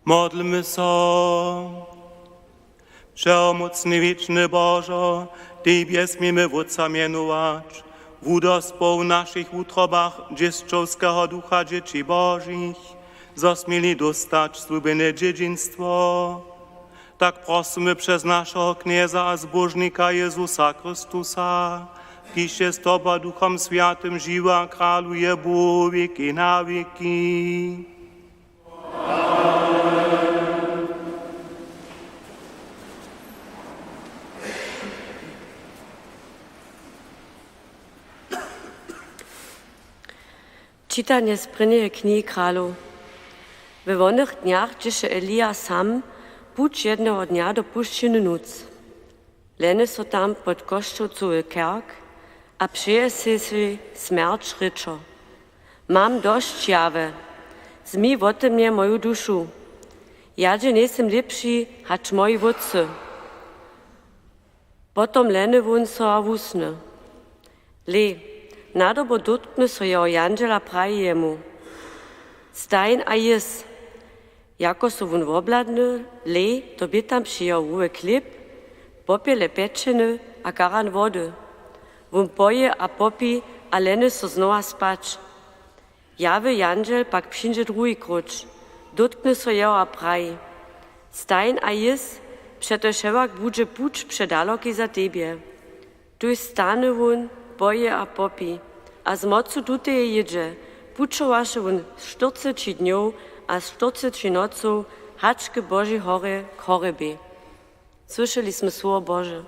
Modlmy się. Wszechmocny wieczny Boże, Tebie smiemy Wódca mianować, wódospał w naszych utrobach dzieszczowskiego ducha dzieci Bożich, zasmieli dostać słubione dziedzictwo. Tak prosimy przez naszego knieza a zbożnika Jezusa Chrystusa, kiż jest Tobą Duchom Świętym żywa, króluje Bóg wieki na wieki. Czytanie z prvnej knihy Králov. We onych dniach dzieše Elia sam puć jednego dnia do puszczyny Núc. Lene so tam pod kościocowy kerk, a přeje si smrć ryczo. Mam dość jawe, zmi wote mnie moju duszu. Jadže nesem lepší, hač moji vodcy. Potom lene won so a wusne. Nadobo dotkne so jeho janđela praji jemu. Stajn a jes. Jako so won wobladne, to by tam přijel uwe klip, popjele pečene a karan wody. Won poje a popi, a lene so znova spać. Jawy janđel pak přinže drugi kruč. Dotkne so jeho a praji. Stajn a jes, přetoševak budže puč předaloki za tebie. Tu stane won, boje a popi, a z mocu tute je jedže, pučovaše won 40 dňov a 40 noców, hačke Boží hore k horebe. Słyszeli jsme słowo Boże.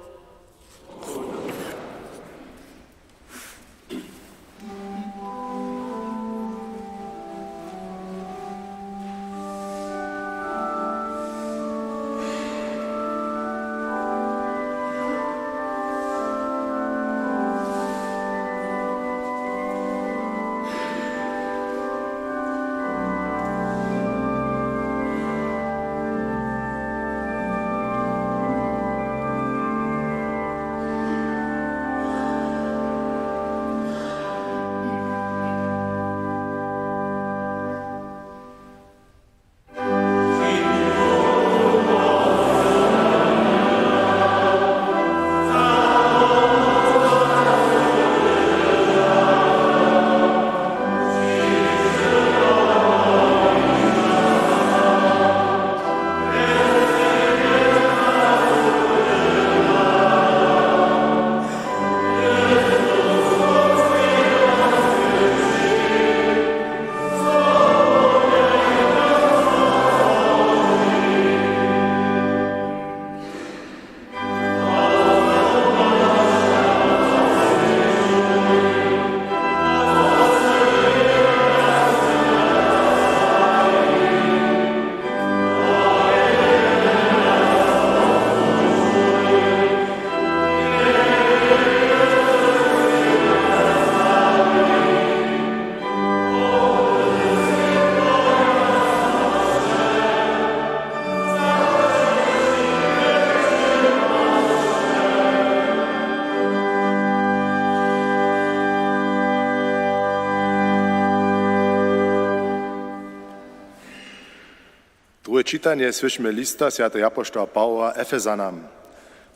Czytanie słyszmy lista świętego apostoła Pawła Efezanam.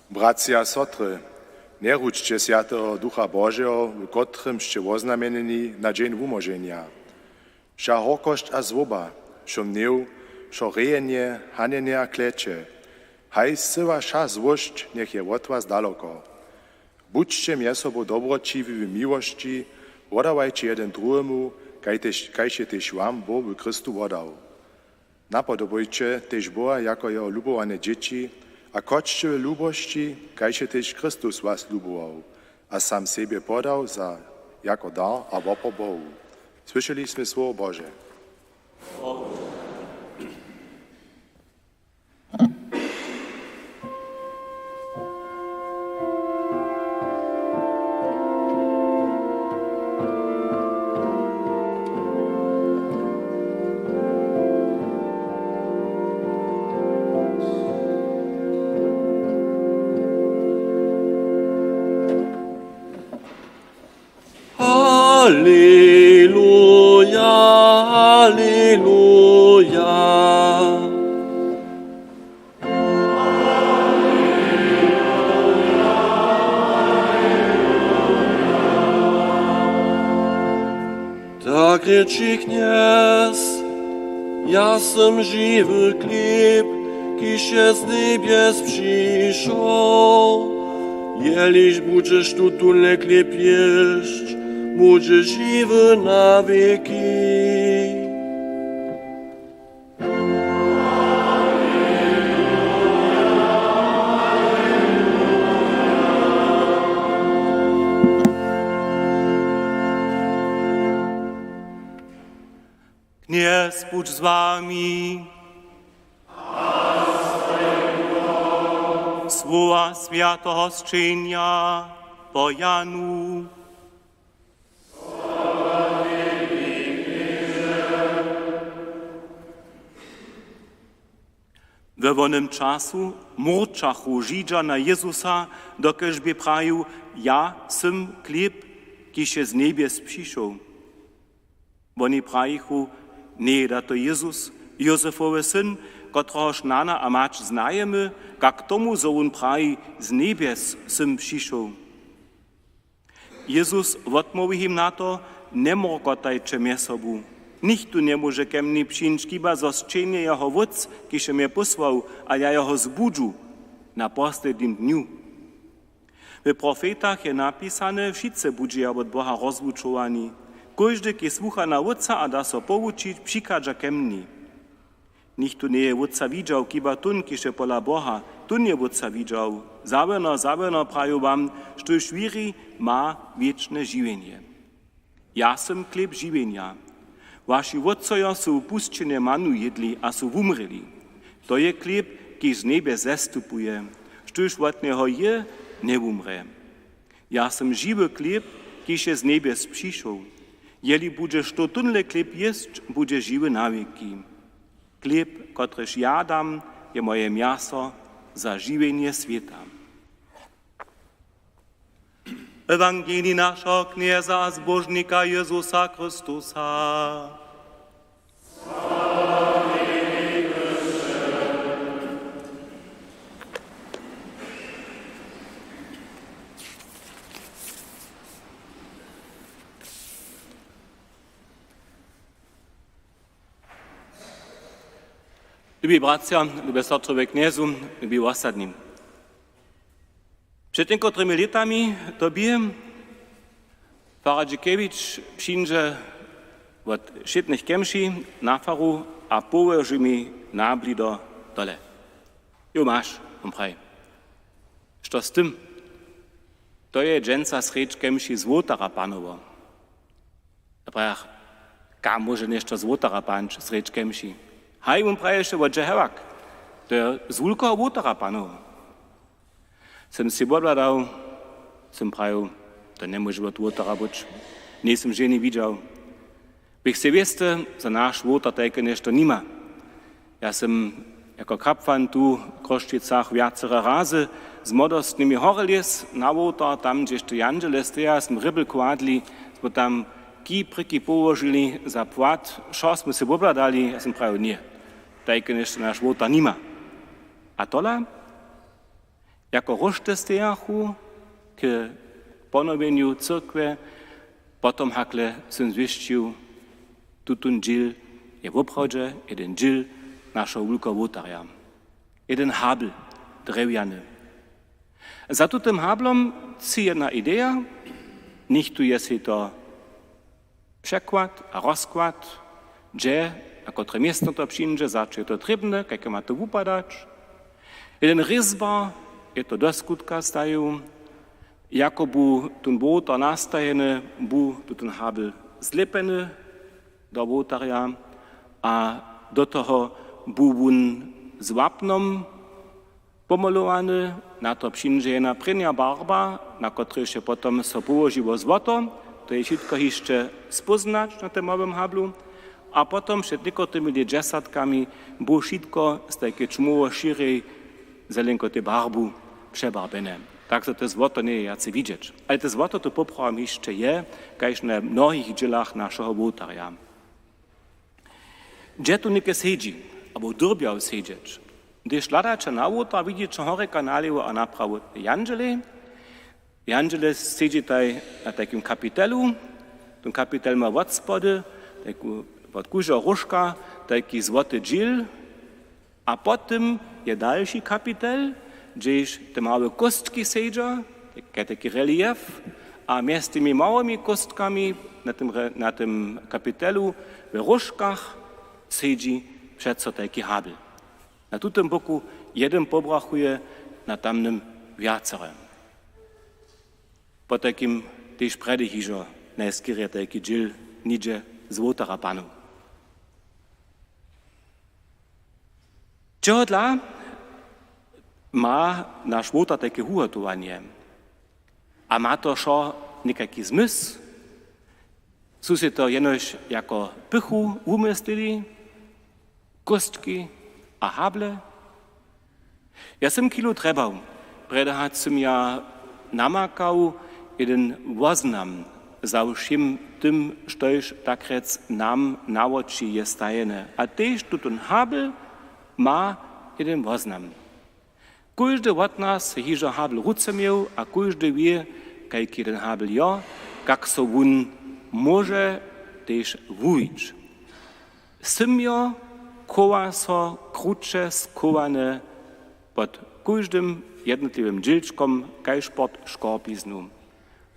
Bracia sotry, nie ruczcie świętego Ducha Bożego, w którymście oznamienieni na dzień umożenia. Sza horkość a złoba, szo mnieł, szo rejenie, hanienie a klecze. Haj syła sza złość, niech je od was daleko. Budźcie mnie sobą dobrociwi w miłości, wodawajcie jeden drugiemu, kajcie też wam Bóg w Chrystu wodał. Napodobujcie też Boha jako jeho lubowane dzieci, a koczcie w lubości, kajcie też Chrystus was lubował, a sam siebie podał za jako dar a wopor Bohu. Słyszeliśmy słowo Boże. Halleluja, halleluja. Reči kniaz, ja sam žiwy chleb, kiż je z niebies przyszł. Jeliś będziesz tu tulny chleb jeść, będziesz żywy na wieki. Kniez budź z wami. Słowa świętego zczynia po Janu. We wonym czasu murczachu Żydża na Jezusa, dokeż by praju, ja sym chleb, kiż je z niebies przyszł. Oni prajichu, nie, da to Jezus, Józefowy syn, kotroż nana a mać znajemy, jak tomu so on praji z niebies sym przyszł. Jezus odmówi im na to, nie morgotajcie mnie sobu. Nikt tu nie może ke mnie przyjść, kiba zosczenie jeho wódz, kiż mnie posłał, a ja jeho zbudżu na poslednim dniu. W profetach je napisane, wszyscy budzi od Boha rozwuczowani. Każdy, ki słucha na wódca, a da so poučić, przykadza ke mnie. Nikt tu nie je wódca widział, kiba tun, kiż je pola Boha, tun je wódca widział. Zawerno praju wam, štož wiri ma wieczne żywienie. Ja sam chleb żywienia. Waši wódcoja su upuszczenie manu jedli, a su umreli. To je chleb, kiż z niebie zestupuje, štož od neho je, nie umre. Ja sam żywy chleb, kiż je z niebies przyszł. Jeli budeš to tunle chleb jest, bude żywy na wieki. Chleb, kotryż ja dam, je moje miasto za żywienie świata. Ewangelii naszego knieza a zbożnika Jezusa Chrystusa. Lubi bracia, lubi sestrowie kniezu, lubi ostatnim. Przed niektórymi latami tobie Faradzikiewicz przyjdzie od szczytnych kemszy na faru, a położy mi nablido dole. Jo masz, umpraj. Co z tym? To je dżęca srecz kemszy złotara panowo. Dobra, kam może jeszcze złotara pancz srecz kemszy? Haj umpraj jeszcze od dżehewak. To je złulko złotara panowo. Sem si bodladał, sem praju, to nie może być złotara być. Nie sem żeni widział. Bych se wieste, za nasz złotar tajke nešto nima. Ja sem jako kapwan tu w Kroščicach wiacere razy z modostnymi horelies na złotar, tam gdzieś to janżele steja, sem rybel kładli, bo tam kipryki położyli za płat, šo sme se bodladali, ja sem praju, nie. Tajke nešto nasz złotar nima. A tola? Jako rošte stejachu k ponowieniu cyrkwy, potom hakle sem zwiścił tutun dżil je w obchodzie, jeden dżil naszego wulkowotarja. Jeden habel drewniany. Za tym hablom ci jedna idea, nicht tu jest to przekład, a rozkład, gdzie, jako tre miasto to przyjdzie, zacznie to trybne, jak ma to upadać. Jeden ryzba, je to do skutka stają, jako bu tun wotar nastajene, bu tun habel zlepeny do wotarja, a do toho bu wun z wapnom pomalowany, na to przyjdzie jedna prynja barba, na której się potem so położyło złoto, to je wszystko jeszcze spoznać na tym małym hablu, a potem przed niektórymi dziesiątkami bu wszystko z takiej czmuło szyrej zelenko te barbu przebarbene. Tak to złoto nie jest widzieć. Ale to złoto to poprawam jeszcze je, kajż na mnohých dzielach naszego wotarja. Gdzie tu nieke siedzi, albo durbiał siedzieć. Gdy szladacze na wotar widzicie chore kanale a naprawu Janżele. Janżele siedzi tutaj na takim kapitelu. Ten kapitel ma od spody, od kúžo różka taki złoty dżil, a potem je dalszy kapitel, gdzieś te małe kostki siedzią, taki relief, a między tymi małymi kostkami na tym kapitelu w różkach siedzi przeco taki habel. Na tym boku jeden pobrachuje, na tamnym wiacerem. Po takim też predy hižo najskierie taki dżil nidzie złotara panu. Czego dla ma nasz wotar takie ugotowanie? A ma to šo nekaki zmysł? Su si to jenož jako pychu umestili, kostki a hable? Ja sam kilo trebał, predahać sam ja namakał jeden woznam za všim tym, štož takrec nam na oči je stajene. A tež tutun habel ma jeden woznam. Każdy od nas hižo habel ruce miał, a każdy wie, kajki jeden habel jo, kak so wun może tež wujić. Symjo koła so krucze skowane pod każdym jednotlivým dżilčkom, kajž pod škorpiznu.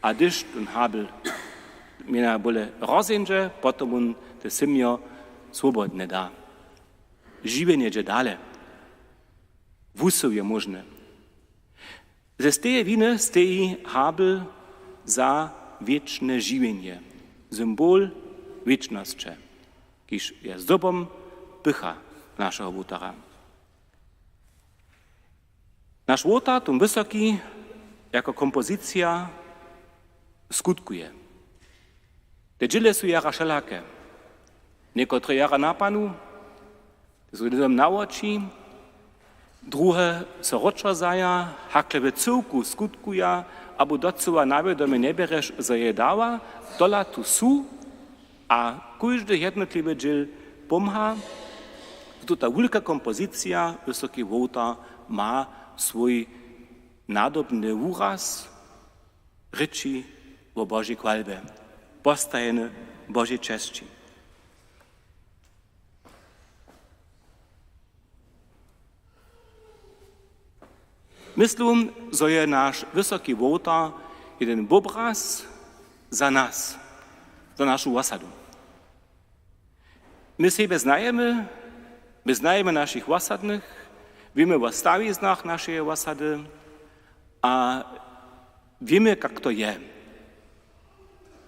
A když ten habel mina bole rozinže, potom on te symjo swobodne da. Živenje je dale. Wusov je možne. Ze steje winy steji habel za wieczne živenje. Symbol wieczności, kiż je zdobom pycha naszego wotara. Nasz wotar, tom wysoki, jako kompozycja skutkuje. Te dżile su jara szelakie. Niekotre jara na panu, su lidom na oči, druhe so roczo zaja, hakle w cyłku skutkuja, abo docuwa nawiedome nie bieresz za je dała, dola tu su, a każdy jednotliwy dżil pomha, to ta wielka kompozycja, wysoki wotar ma swój nadobny uraz, ryczy o Bożej chwalbie, postajene Bożej cześci. Myślę, że je nasz wysoki wotar jeden obraz za nas, za naszą osadu. My siebie znajemy, my znajemy naszych osadnych, wiemy o stawiznach naszej osady, a wiemy, jak to je.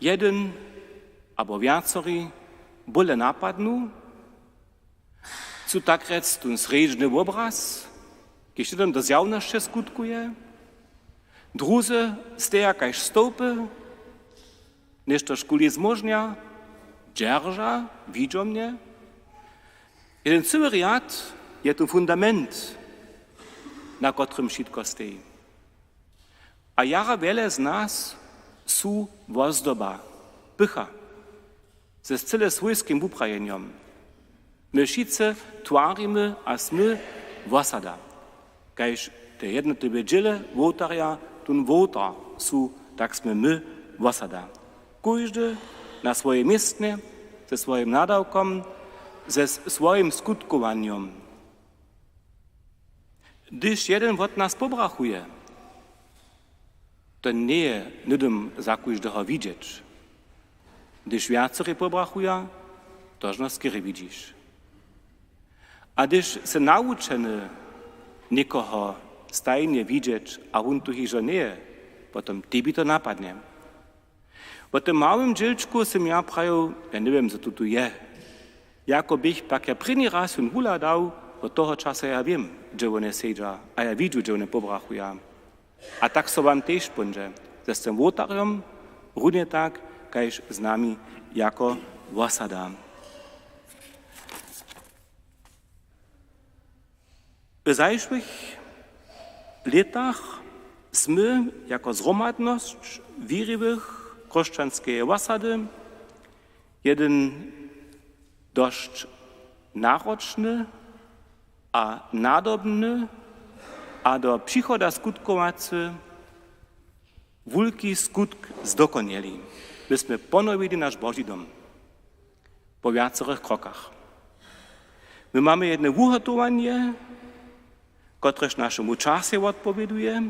Jeden albo więcej bole napadną, co tak rec ten sredźny obraz, kiedy tam do zjawności skutkuje, druzy steja jakaś stopy, niż to szkuli zmożnia, dzierża, widzą mnie. Jeden cały rad je ten fundament, na którym wszystko stoi. A jara wiele z nas su wozdoba, pycha, ze cyle swojskim uprajeniem. My wszyscy twarimy, a smy wosada. Kajż te jednotliwe dżile wotarja, tun wotar su, tak sme my wosada. Każdy na swoje miejsce, ze swoim nadawkom, ze swoim skutkowaniem. Gdyż jeden od nas pobrachuje, to nie je nudom za każdego widzieć. Gdyż więcej pobrachuje, toż nas skiery widzisz. A gdyż se nauczony nikogo stajnie widzieć, a on tu hižo nie, potom tebe to napadnie. W tym małym dżilčku sam ja prawił, ja nie wiem, co tu je. Jako bych pak ja první raz on hula dał, od toho czasu ja wiem, gdzie one siedzą, a ja widzę, gdzie one pobrachują. A tak so wam też będzie, ze z tym wotarem, równie tak, kajż z nami jako osada. W zajszłych latach sme jako zromadność wiernych chrześcijańskiej osady jeden dość náročny a nadobny, a do przychoda skutkowacy wielki skutk zdokonali. Byśmy ponowili nasz Boży dom. po viacerých krokach. My mamy jedno wuhotowanie, kotrež našemu čase odpowieduje,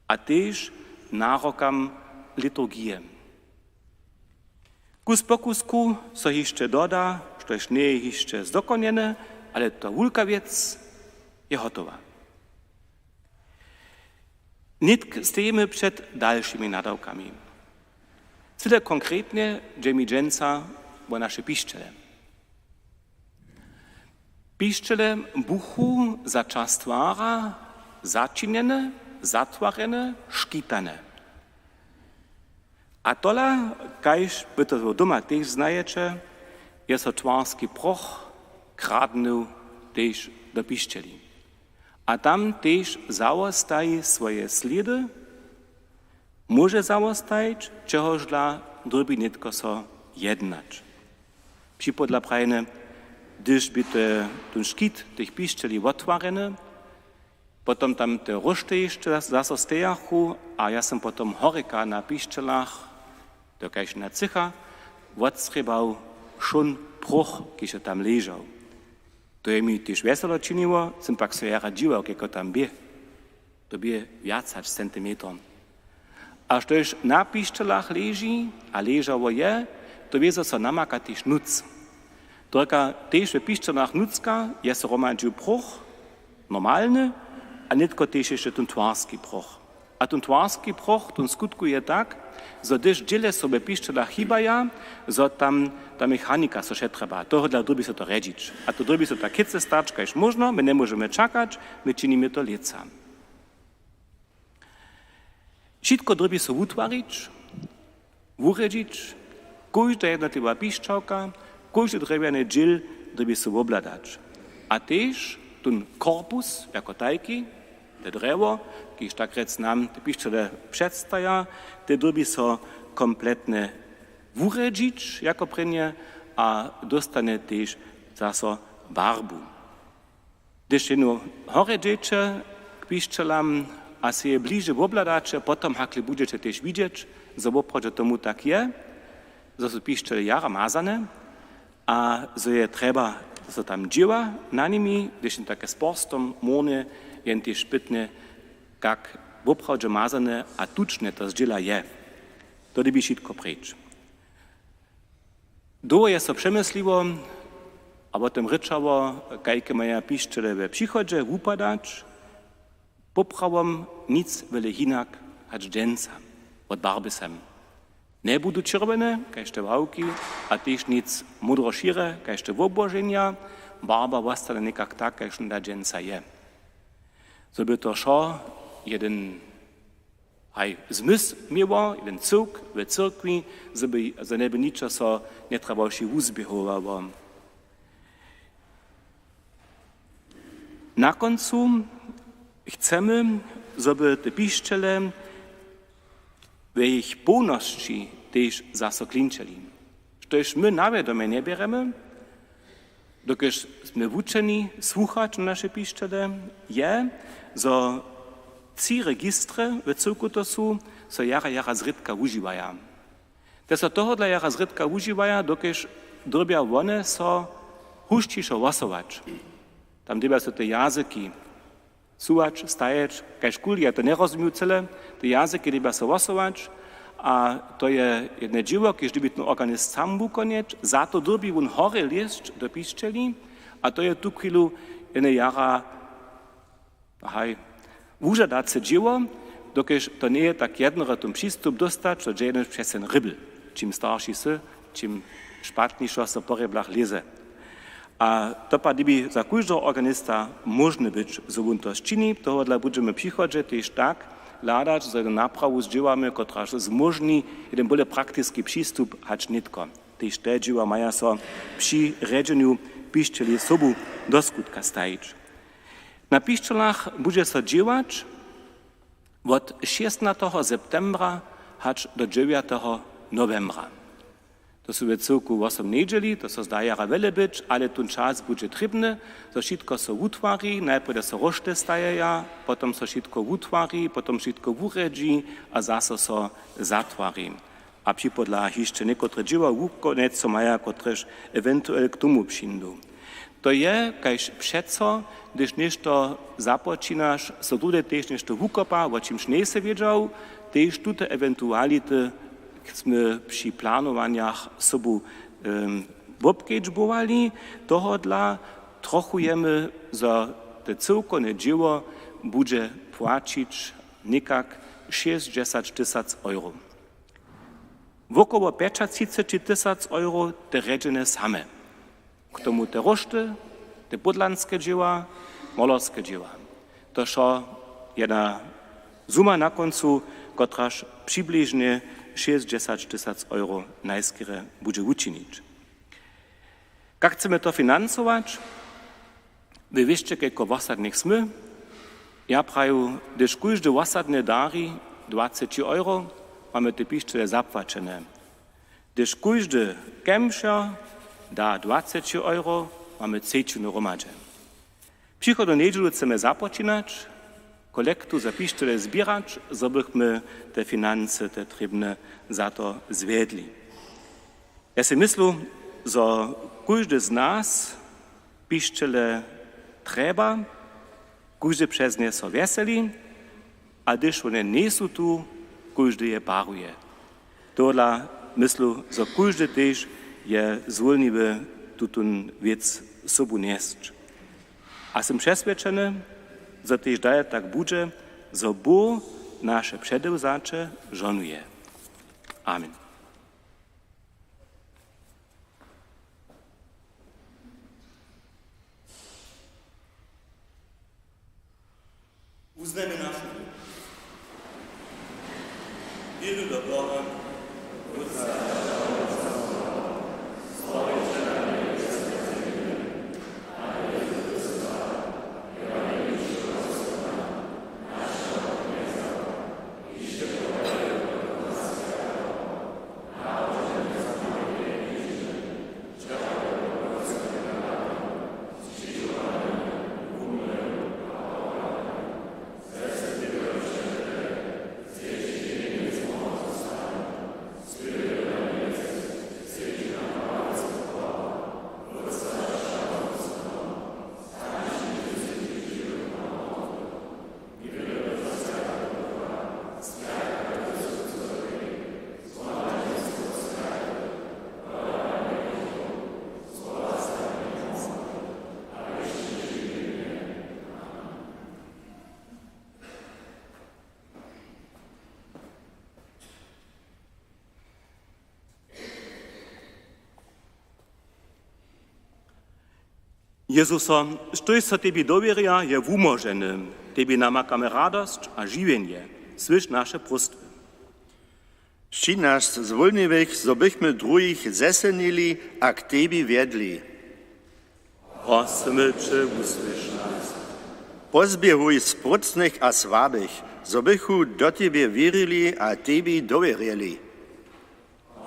a też nárokam liturgie. Kus pokusku so jeszcze doda, štož nie je jeszcze zdokonjene, ale ta wulka wiec je hotowa. Nitk stojimy przed dalszymi nadawkami. Tyle konkretnie dzieje dżęca bo nasze piszczele. Piszczele buchu za czas twara zaczynjene, zatwarene, szkitane. A tola, kajż by to doma też znajecie, jest to twarski proch kradnął też do piszczeli. A tam też zaostaje swoje ślady, może zaostajeć, czegoż dla drugi nitko so jednać. Przypodla prajne, gdyż by ten szkit tych piszczeli otwarene, potom tam te rošte jeszcze zasostejachu, a ja sam potom horyka na piszczelach, to kajś na cycha, odstrebał schon proch, kiedy tam leżał. To je mi też weselo czyniło, sam pak so ja radziwał, kiedy tam bie. To bie więcej centimetrów. A štož na piščelach leži, a ležało je, to wie so namaka też nuc. Tylko też w piščelach nucka jest romančiu proch, normalny, a nitko też jeszcze ten twarski proch. A ten twarski proch, ten skutkuje tak, że gdyż dziele sobie piščelach chybaja, że tam ta mechanika so še treba. Toho dla drugi so to redzić. A to drugi so ta kice starczka już można, my nie możemy czekać, my czynimy to lica. Wszystko drugi so utwarić, uredzić, każda jednotliwa piszczałka, każdy drewniany dżil drugi so obladać. A też ten korpus, jako tajki, te drewo, kiedyś tak rec nam te piszczele przedstawia, te drugi so kompletnie uredzić, jako prynje, a dostanie też zaso barbu. Gdyż jedno horedziecie k piszczelam, a se je bliže obladače, potom hakli budete też widzieć, że oproče tomu tak je, że są piszczele jara mazane, a że je treba, że tam dzieła na nimi, gdyż takie sporstom morne, jen też pytne, jak oproče mazane, a tuczne to zdziela je. To by wszystko precz. Do je so przemysliwo, a potem ryczało, kajke maja piszczele we przychodzie upadać, poprawom nic wele hinak hać dżęca od barbysem. Nie budu czerwone, kajście wałki, a też nic mudrošire, kajście wobożenia, barba wastane nekak tak, kajście da dżęca je. So by to šo jeden zmysł miło, jeden cuk w cyrkwi, żeby za nebe niczo so nie trzeba się uzbiehowało. Na końcu chcemy, żeby te piszczele w ich pełności też zasoklinčeli. Štož my nawiadome nie bieremy, dokiż sme uczeni słuchać na nasze piszczele, je, że ci registre w cyrku to są, so jara zrytka używają. Te so toho dla jara zrytka używają, dokiż drobia one so hušćišo wasować. Tam dyba so te jazyki słuchać, stajeć, kaž kul, ja to nie rozumiem cele, te jazyki dyba so wasować, a to je jedne dziwo, kiedy dyby ten organizm sam wukonieć, za to dyby on hore liest do piszczeli, a to je tu chwilu jedne jara użadace dziwo, dokiż to nie je tak jednoro ten przystup dostać, to jeden przez ten rybl. Czym starszy se, czym szpatniejszo so po ryblach leze. A to pa dyby za każdego organista możne być, że on to czyni, to dla będziemy przychodzić też tak, ladać, że naprawu z dziełami, która zmożni jeden bolej praktyczny przystup hać nitko. Też te dzieła mają so przy redzeniu piszczeli sobu do skutka stajić. Na piszczelach będzie so dziełać od 16 septembra hać do 9 novembra. To są w cyrku 8 niedzieli, to so zdaje wiele być, ale ten czas będzie trybny, to wszystko so utwari, najpierw so rošte stajeja, potem so wszystko utwari, potem wszystko uredzi, a zase so zatwari. a připodlách ještě někotre dživa wukonec, co maja, kotrež eventuell k tomu přindu. To je, kajž přeco, když nešto započínaš, so tude tež nešto wukopa, o čimž nie se wiedział, tež tute eventuality sme při plánovanjach sobu obkedžbovali, tohodla trochujemy za te cyłkone dzieło bude płacić nikak 60 000 euro. Wokoło 35 000 euro te redzene same. K tomu te roszty, te budlanskie dzieła, molorskie dzieła. To szo jedna suma na końcu, kotraż przybliżnie 60 000 euro najskiery bude uczynić. Jak chcemy to finansować? Wy wiecie, jako wosadnych smy. Ja praju, gdyż każdy wosadny dari 20 euro, mamy te piszcze zapłacone. Gdyż każdy kemsza da 20 euro, mamy 10 na romadze. Przychodu niedzielu chcemy zapoczynać, kolektu za piszcze zbierać, żebyśmy te finanse, te trebne za to zwiedli. Ja si myślę, że każdy z nas piszczele trzeba, każdy przez nie so weseli, a gdyż one nie są tu, każdy je baruje. Tola myślę, że każdy też je zwolniwy tutun wiec sobu nieść. A jestem przeświadczony, że też daje tak będzie, że Bóg nasze przedewzacze żonuje. Amen. Uznajmy nasz wierzę do Boga, Ojca, Jezusa, štož sa tebi dovjeria, je wumožene, tebi namakame radost a živenje, slyš naše prostwy. Šči nás zvolnivých, zobychmy druhých zesenili a k tebi viedli. Prosimy Cię, usłysz nas. Pozbiehuj sprucnych a słabych, zobychu do tebe wierili a tebi dovierili.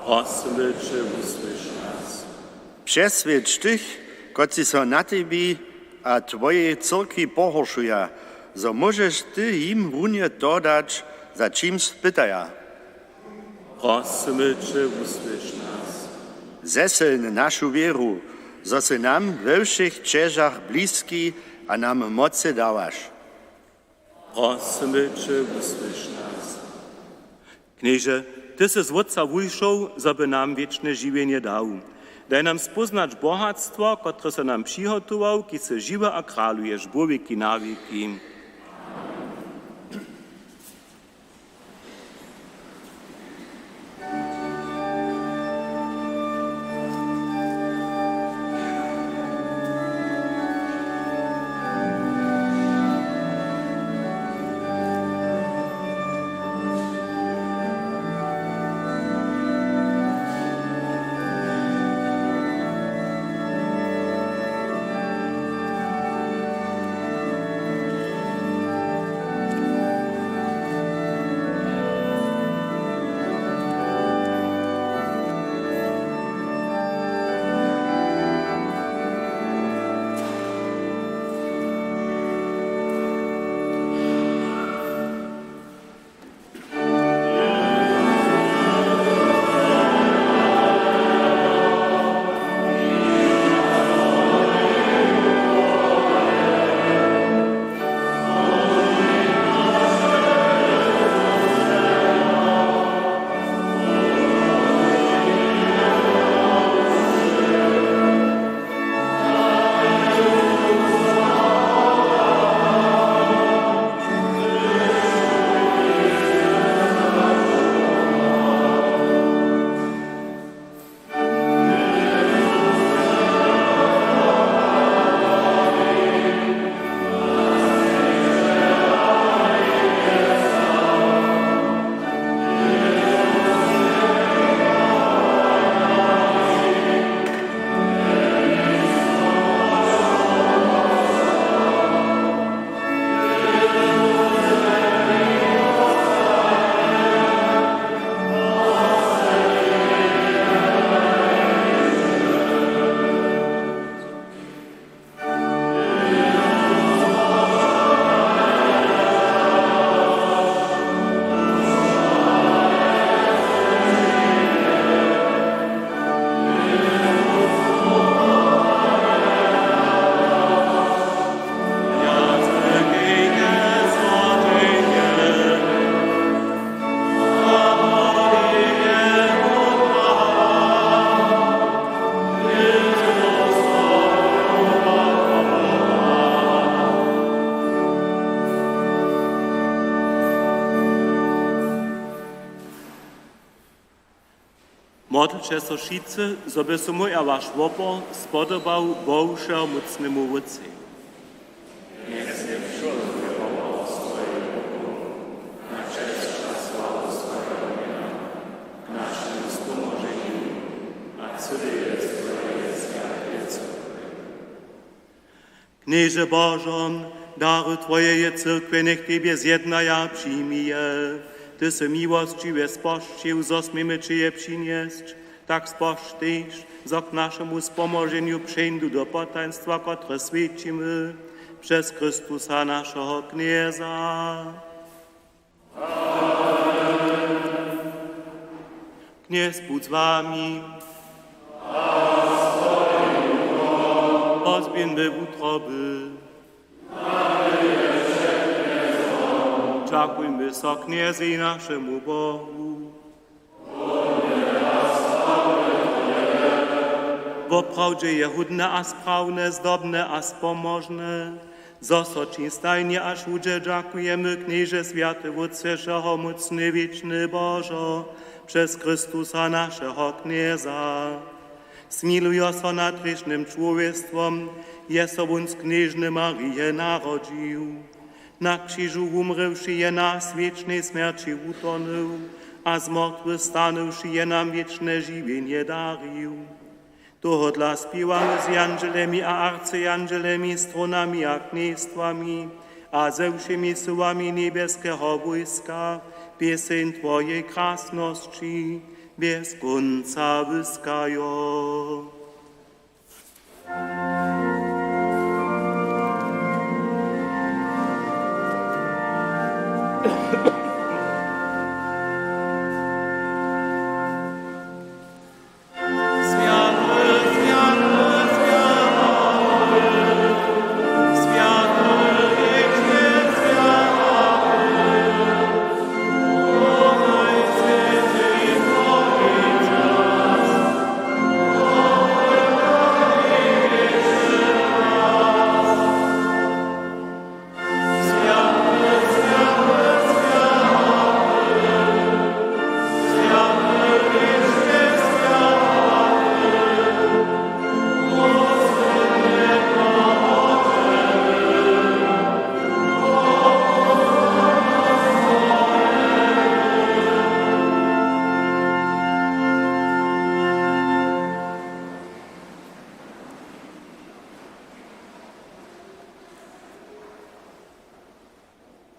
Prosimy Cię, usłysz nas. Přesvědč tych, koci so na tebi a tvoje cyrkwi pohoršuja, zo môžeš ty jim wunie dodać, za čím spytaja. Prosimy Cię, usłysz nas. Zeseln našu wieru, zo se nam we všech čežach blízki a nam moce dávaš. Prosimy Cię, usłysz nas. Knieże, Ty se z Otca wyjszał, żeby nam wieczne żywienie dał. Daj nam spoznać bohatstwo, które se nam przygotował, ki se żywe a kralujesz, bo wieki na wieki. Modlče so šice, zoby so mój a wasz wopor spodobał Bożemu mocnemu wódcy. Knieże Bożon, daru Twojej cyrkwy niech Ciebie zjednaja przyjmije. Ty se miłościwie spościł, zosmimy Cię przynieść, tak sposztysz, zok naszemu spomożeniu przyjdu do potaństwa, które świecimy przez Chrystusa naszego Knieza. Kniez budź z Wami. Pozbieńmy utroby. Dziękujmy so Kniezy naszemu Bogu. Bo prawdzie je hudne a sprawne, zdobne a spomożne. Zosocin stajnie aż ludzie dziękujemy Knieże Święty Wódcego, mocny, wieczny Bożo, przez Chrystusa naszego Knieza. Smiluj so nad grzesznym człowiestwem, je sobą z Knieżny Maryję narodził. Na krzyżu umrywszy je nas wiecznej śmierci utonął, a zmartwychwstanąwszy je nam wieczne żywienie darił. Toho dla śpiewamy z angelemi a arcyangelemi, stronami a kniejstwami, a ze wszemi siłami niebieskiego wojska, pieseň Twojej krasności, bez końca wyskają.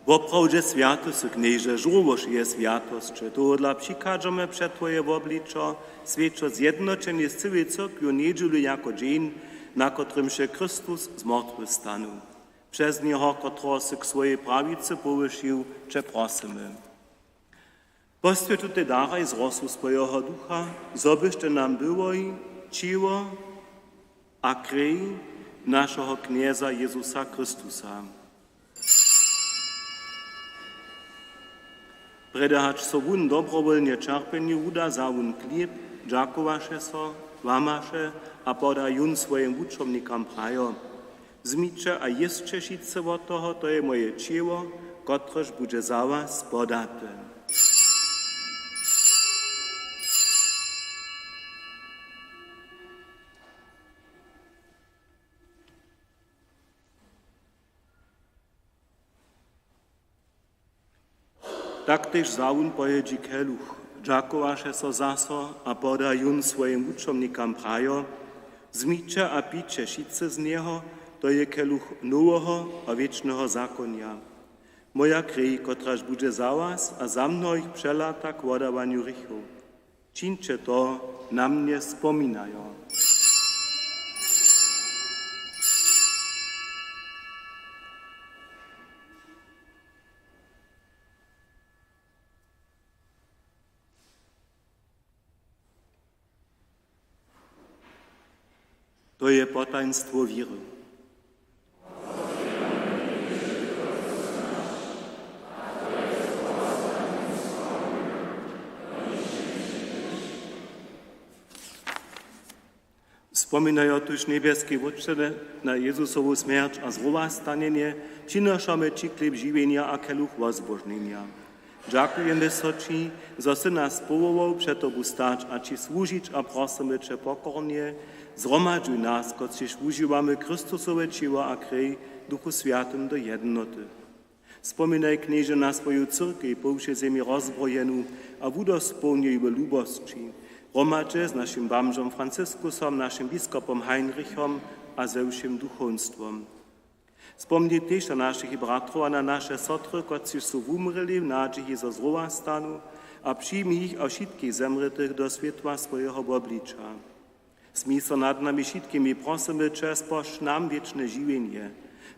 Woprawdźe świętość, Knieże, żółwoż je świętość, to dla przykazujemy przed Twoje obliczo, świadczą zjednoczenie z całej cyrkwią niedzielu jako dzień, na którym się Chrystus zmartwychwstanął. Przez Niego, którego się k swojej prawicy powyższył, Cię prosimy. Poświęć Ty daraj z rosu swojego ducha, zobyście nam było i ciło a krew naszego Knieza Jezusa Chrystusa. Predahać so wun dobrowolnie czerpeniu uda za wun klip, dziakowaše so, wamaše a podajun swoim wuczomnikom prajo. Zmicze a jeszcze šice od toho, to je moje ciło, kotreż bude za was podate. Tak też zawun pojedzi keluch, dziakowaše so zaso a podajun swoim wuczomnikom prajo, zmicze a picze šice z niego, to je keluch nowego a wiecznego zakonia. Moja krew, kotraż bude za was a za mnohich przelata k wodawaniu rychów. Čińcie to, na mnie wspominają. To je potaństwo wiry. Wspominają tuż niebieskie wódcze na Jezusową śmierć a zrówastanienie, przynoszamy Ci chleb żywienia a keluch wozbożnienia. Dziękujemy Ci, że si nas powołał przed Tobą stać, a Ci służyć, a prosimy Cię pokornie, zgromadzuj nas, kociż używamy Chrystusowe ciło a krew Duchu Świętym do jednoty. Wspominaj, knieże, na swoją cyrkę, po všej zemi rozbrojenú a udospełnij w lubości. Gromadź z naszym bamżom Francyskusom, naszym biskupom Heinrichom a ze všim duchowstwom. Wspomnij też na naszych bratrów a na nasze sotry, którzy są umreli w nadziei ze zdrowa stanu, a przyjmij ich a wszystkich zemrtych do światła swojego oblicza. Smij so nad nami wszystkimi prosimy Cię, spoż nam wieczne żywienie,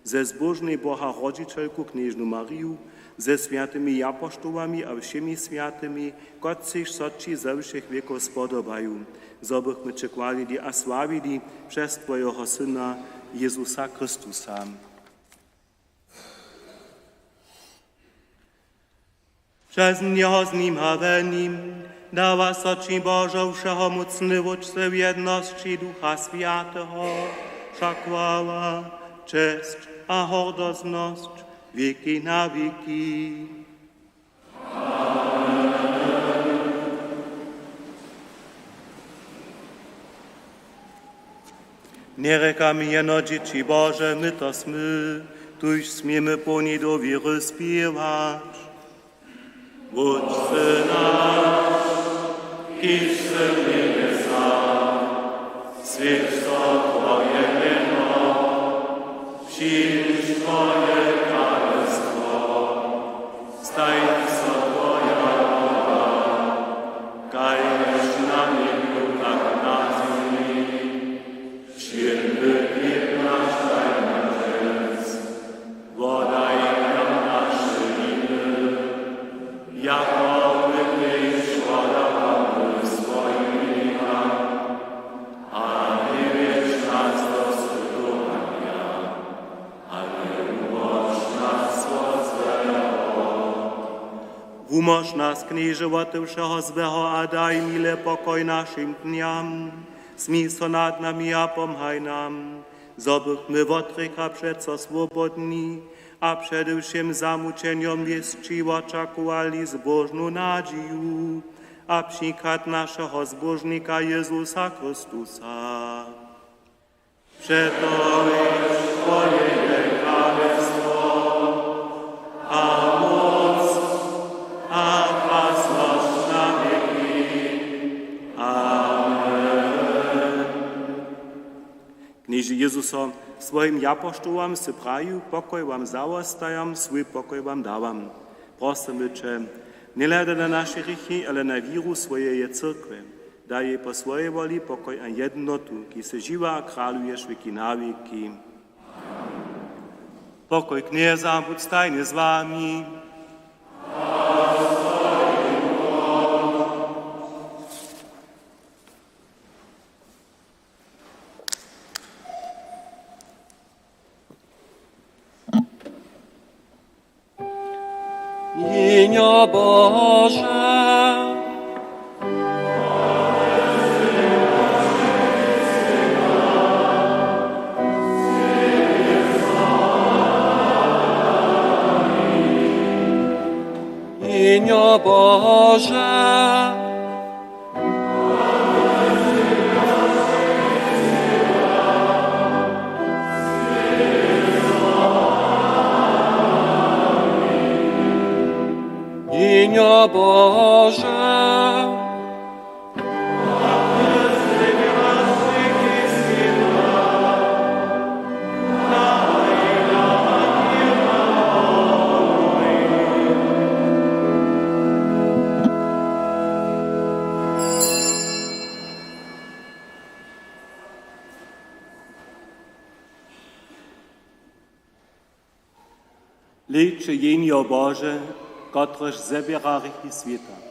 ze zbożnej Boha Rodzicielku Knieżnu Mariu, ze świętymi apostołami a wszemi świętymi, którzy Ci ze všech wieków spodobają, zobychmy Cię chwalili a sławili przez Twojego Syna Jezusa Chrystusa. Przez Niego z Nim a we Nim dawa Ci Boże wszechomocny wódce w jedności Ducha Świętego, wszak chwała, cześć a hordozność wieki na wieki. Nie rekamy jeno dzieci Boże, my to smy, tuż smiemy po niej do wiry śpiewać. Wódcy nasz, kiż w niebiesach, świeć to Twoje miano, przyjdź Twoje królestwo, staj się Twoja wola, kajesz na niebie tak na ziemi, święty chleb nasz daj nam dziś, podaj nam nasze winy, jako my składamy swoim winam, a nie wiedz nas do spytowania, ale umoż nas od złego. Umoż nas, knieżowaty wszeho złego, a daj mile pokoj naszym dniam. Smij so nad nami a pomhaj nam, zobychmy wotryka przeco swobodni, a przede wszystkim zamuczeniom wieszczywo oczekowali zbożną nadzieję, a przykład naszego zbożnika Jezusa Chrystusa. Przeto jest Twoje królestwo, a moc, a własność na wieki. Amen. Knieży Jezuso, swoim apostołom se praju, pokoj wam załostajam, swój pokoj wam dawam. Prosimy Cię, nie leda na nasze grzechy, ale na wiru swojej cyrkwy. Daj jej po swojej woli pokoj a jednotu, ki se żywa a kralujesz wieki na wieki. Pokoj knieza, bądź stajny z wami. Imię Boże. Imię Boże. Imię Boże. Liczy jenio Boże, kotryż zabiera grzechy świata.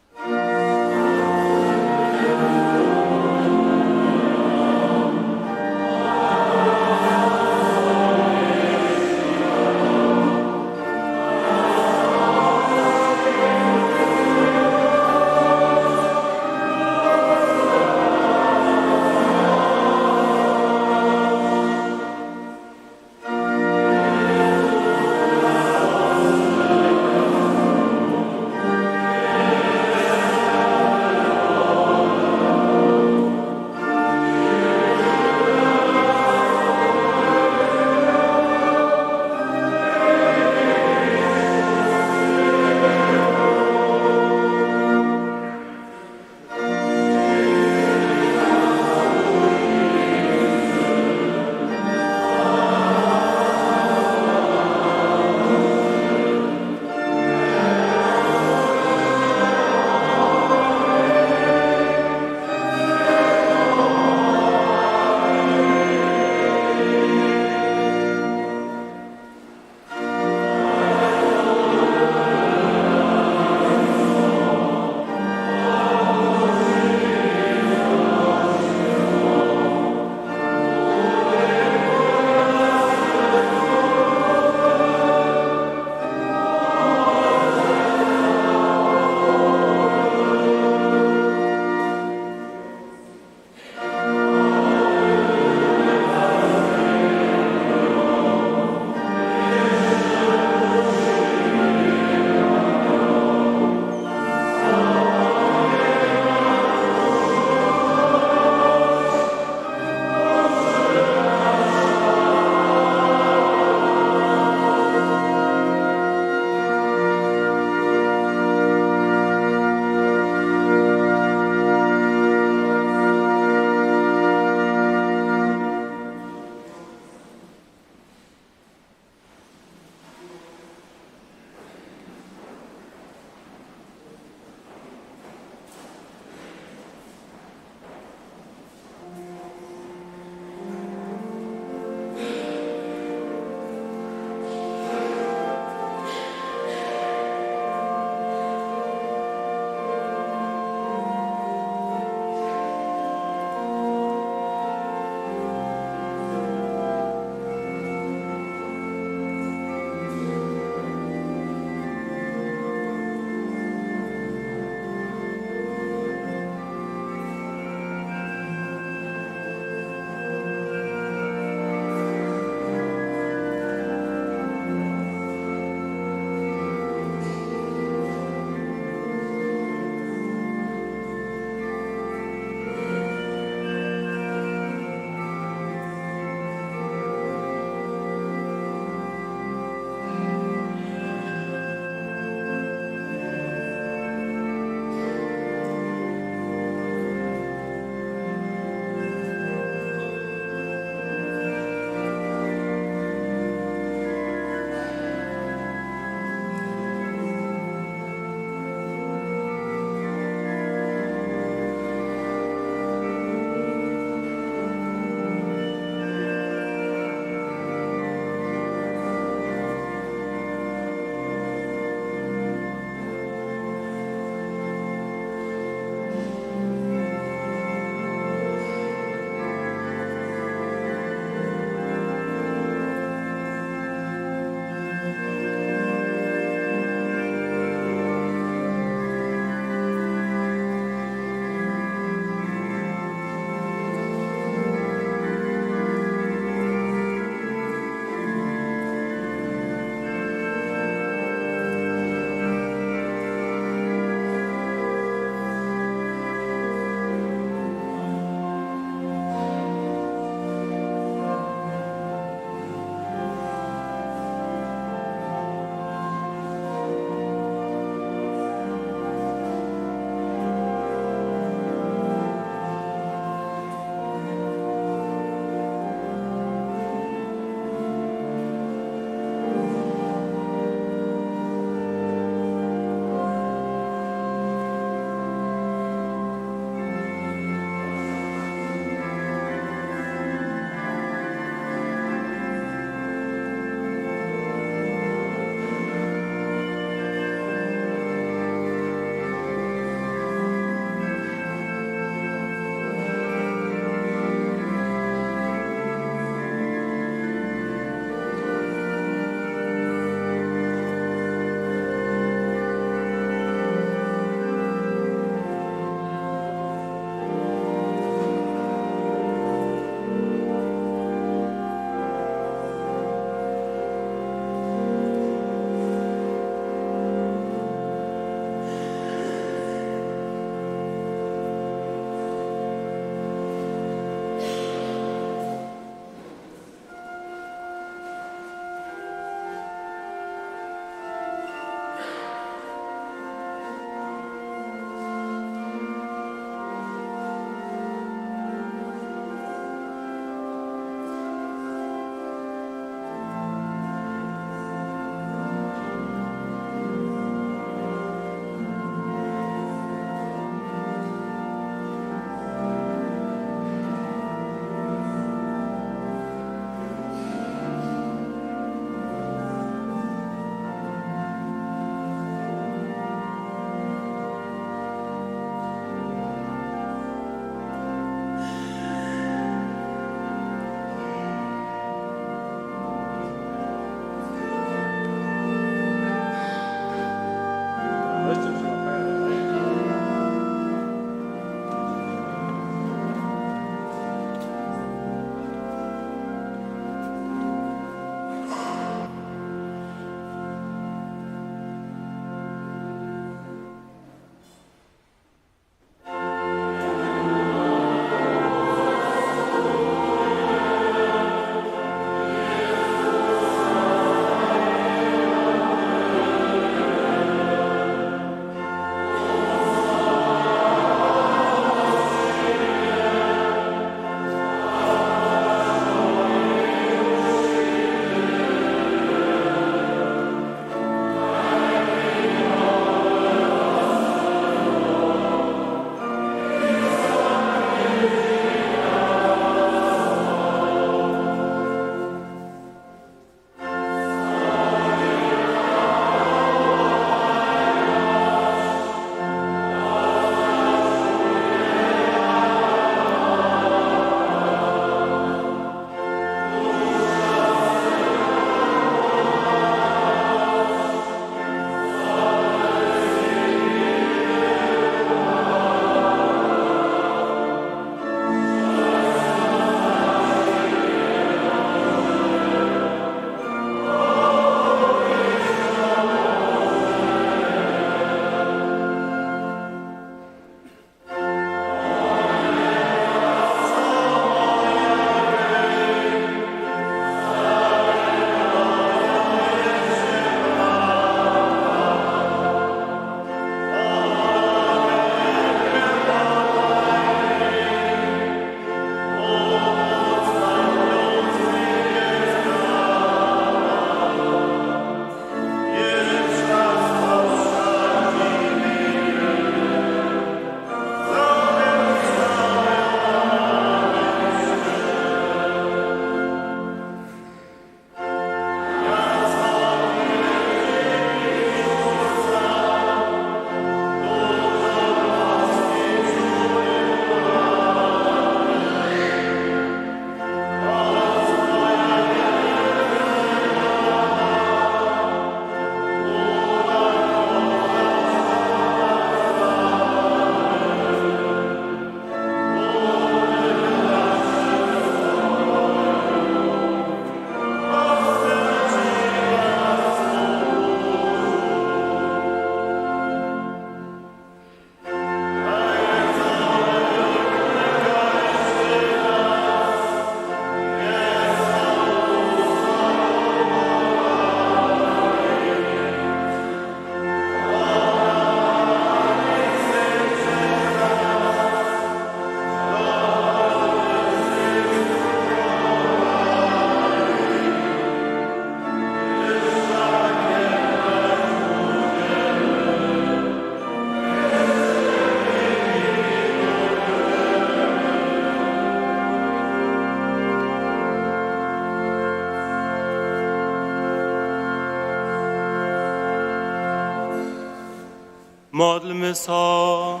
Modlmy so.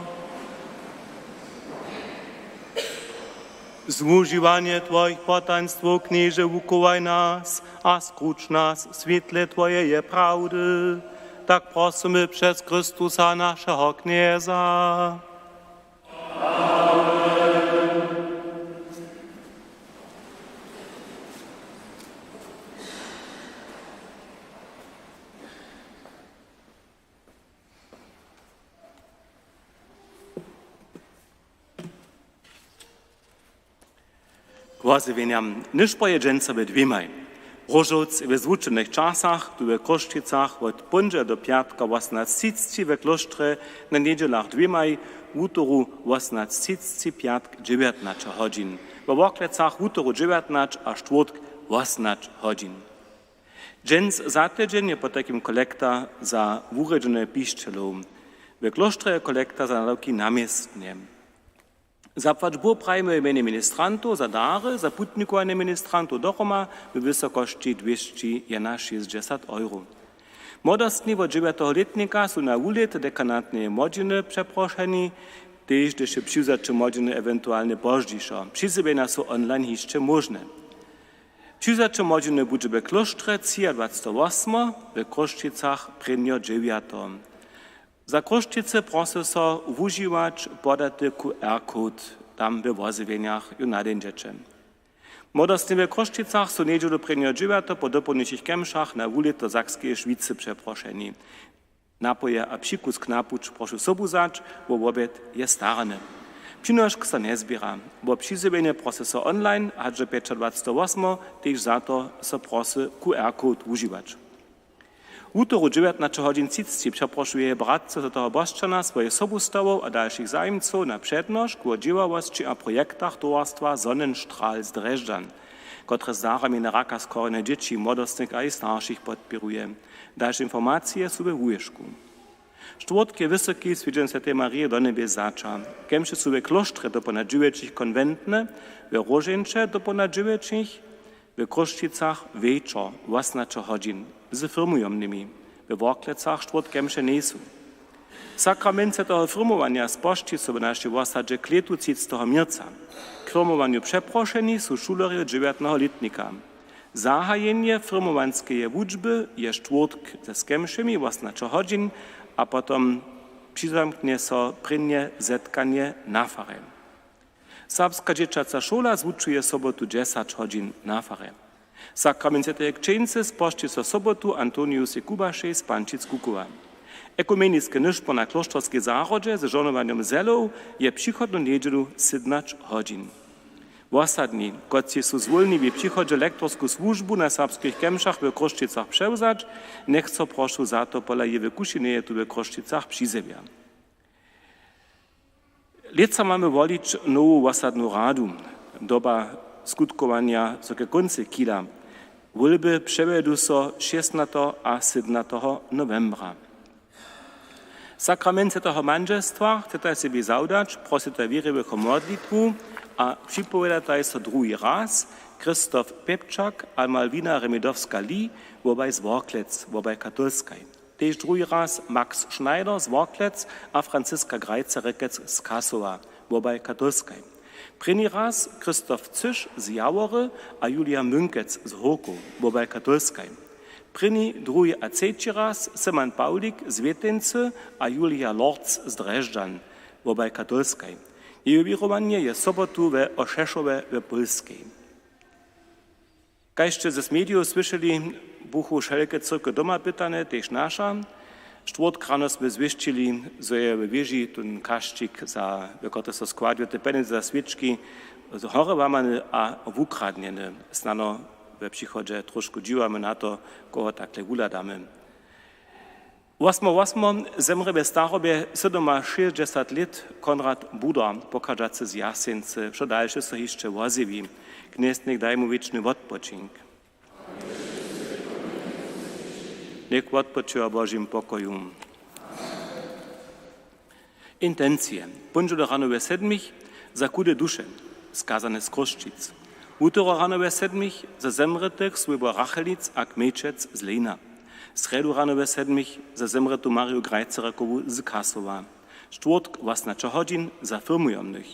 Złużywanie Twoich potaństwo, Knieże, wukołaj nas, a skrucz nas świetle Twojej prawdy. Tak prosimy przez Chrystusa naszego Knieza. Głosowieniam niż pojedynce we dwiemaj. Rożoc w zwuczonych czasach, tu w Koszczycach od ponedźa do piatka 18:30 we klosztrze, na niedzielach dwiemaj, w utoru 18:30 piatk 19 godzin. W Woklecach w utoru 19 a czwartk 18 godzin. Dżens za tydzień je po takim kolekta za urodzone piszczelów. W klosztrze je kolekta za nauki namiestnie. Za płaczbu prajmy w imieniu ministrantu, za dary, za putnikowanie ministrantu dochoma w wysokości 261 €. Młodostni od 9-letnika są na ulic dekanatnej modziny przeproszeni, też gdyż się przyjrzacze modziny ewentualnie pożdżiszo. Przyzybienia są online jeszcze możne. Przyjrzacze modziny będzie w klosztrze 28, w Koszczycach prynio 9. Za Koszczyce proszę so używać podaty QR-kod tam we wozywieniach i na den dzieczem. Młodostni w Koszczycach są niedzielu prynio 9 po dopołudniczych kemszach na ulic do Sakskiej Szwicy przeproszeni. Napoje a psikus knapucz proszę sobuzać, bo obiad jest starany. Przynoszk se nie zbiera, bo przyzywienie proszę so online, a że 28 też za to so proszę QR-kod używać. W utoru 19:30 przeproszuje bratce do toho Boszczana swoje sobustawów a dalszych zajemców na przednosz ku działalności a projektach towarstwa Sonnenstrahl z Dreżdżan, które starami na raka skorene dzieci, młodostnych a i starszych podpieruje. Dalsze informacje są we wujeszku. Czwartkie wysoki Świętej Svetej Marii do niebie zacza. Kemszy są we klosztrze do ponad 9 konwentne, we Rożeńcze do ponad 9, w Koszczycach wieczor 18 godzin z firmujomnymi. W Woklecach czwartkemsze nie są. Sakramenty toho firmowania spoczci są w naszej osadzie kletu 30 mirca. K firmowaniu przeproszeni są szulery 9-letnika. Zahajenie firmowanskiej wuczby jest czwartk ze skemszymi 18 godzin, a potem przyzamknie so prynnie zetkanie na farę. Serbska dziecięca szkoła zwuczuje sobotu 10 godzin na farę. Sakrament Svetej Księcy spoczci so sobotu Antonius Kubašej z Pančic Kukuwa. Ekumenické nyszpo na klosztorskiej zárodze z żonowaniem zelów je przychodną niedzielu 17 godzin. Ostatni, kotci są zwolni w przychodzie lektorską służbu na serbskich kemszach w Koszczycach przewzać, niech co proszę za to pola je wykuszynie tu w Koszczycach przyzewia. Leca mamy wolić nową osadną radu. Doba skutkowania so ke koncu kila. Wolby przewedu so 16 a 17 novembra. Sakrament toho manželstva chcete sobie zaudać, prosite wierywego modlitwu, a przypowiadataj so drugi raz Krzysztof Pepczak a Malwina Remidowska-Li, wobei z Worklec, wobei katolskaj. Też drugi raz Max Schneider z Worklec a Franziska Grajcer-Rekec z Kasowa, wobei katolskaj. První raz Krzysztof Cysz z Jawory a Julia Münkec z Horku, wobei katolskaj. První, druhý a třetí raz Simon Paulik z Větence a Julia Lorz z Drežďan, wobei katolskaj. Jej wierowanie jest sobotu we Oszeszowie w Polskiej. Kajście ze mediów słyszeli, buchu wszelkie cyrky doma pytane, też nasza. Czwartek rano sme zwieszczyli, że je w wieży ten kaszczyk, w którym są składły te pieniądze za świeczki, chory łamane a ukradnione. Znano w przychodzie troszkę dziwamy na to, kogo takle uladamy. 8.8. zemre ve starobie 67 let Konrad Buda, pokażacy z Jasency, co dalsze so jeszcze woziwi. Kniesnik daj mu wieczny odpoczynk. Niech odpoczywa Bożym pokoju. Intencje. Poniedziałek rano we 7 za kude dusze, skazane z Koszczyc. Utro rano we 7 za zemretych z Rachelic a Kmieczec z Lejna. Sredu rano we 7 za zemretu Mariu Grajcerekovu z Kasova. Czwartk was na 3 hodin za firmujomnych.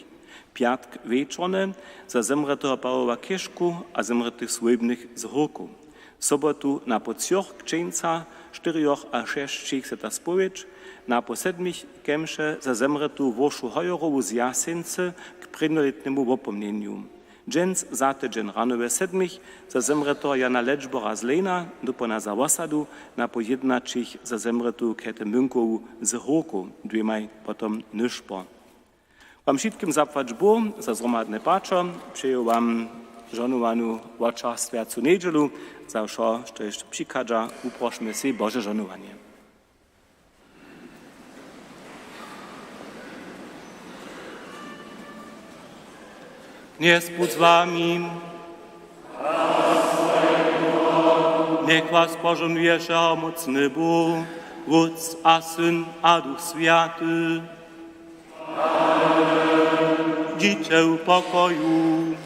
Piatk wieczorne za zemretego Pawła Kieszku a zemretych Swojbnych z Horku. Sobotu na po 3 księdza, 4 a 6 se ta spowiedź, na po 7 kemsze za zemretu Woszu Hojorowu z Jasence k prednoletnemu opomnieniu. Dżens za tydzień rano we 7 za zemreto Jana Leczbora z Lejna, dopona za osadu, na po 11 za zemretu Kete Münkowu z Horku, dwiemaj potom Nyszpo. Wam wszystkim zapłać Bóg za zromadne patrze, przyjął wam żonowanu oczas Święcu Niedzielu, za co jeszcze przykadza, uprośmy się Boże żonowanie. Niech Bóg z wami. Niech was pożonuje mocny Bóg, Wódz a Syn a Duch Święty. Dziecię pokoju.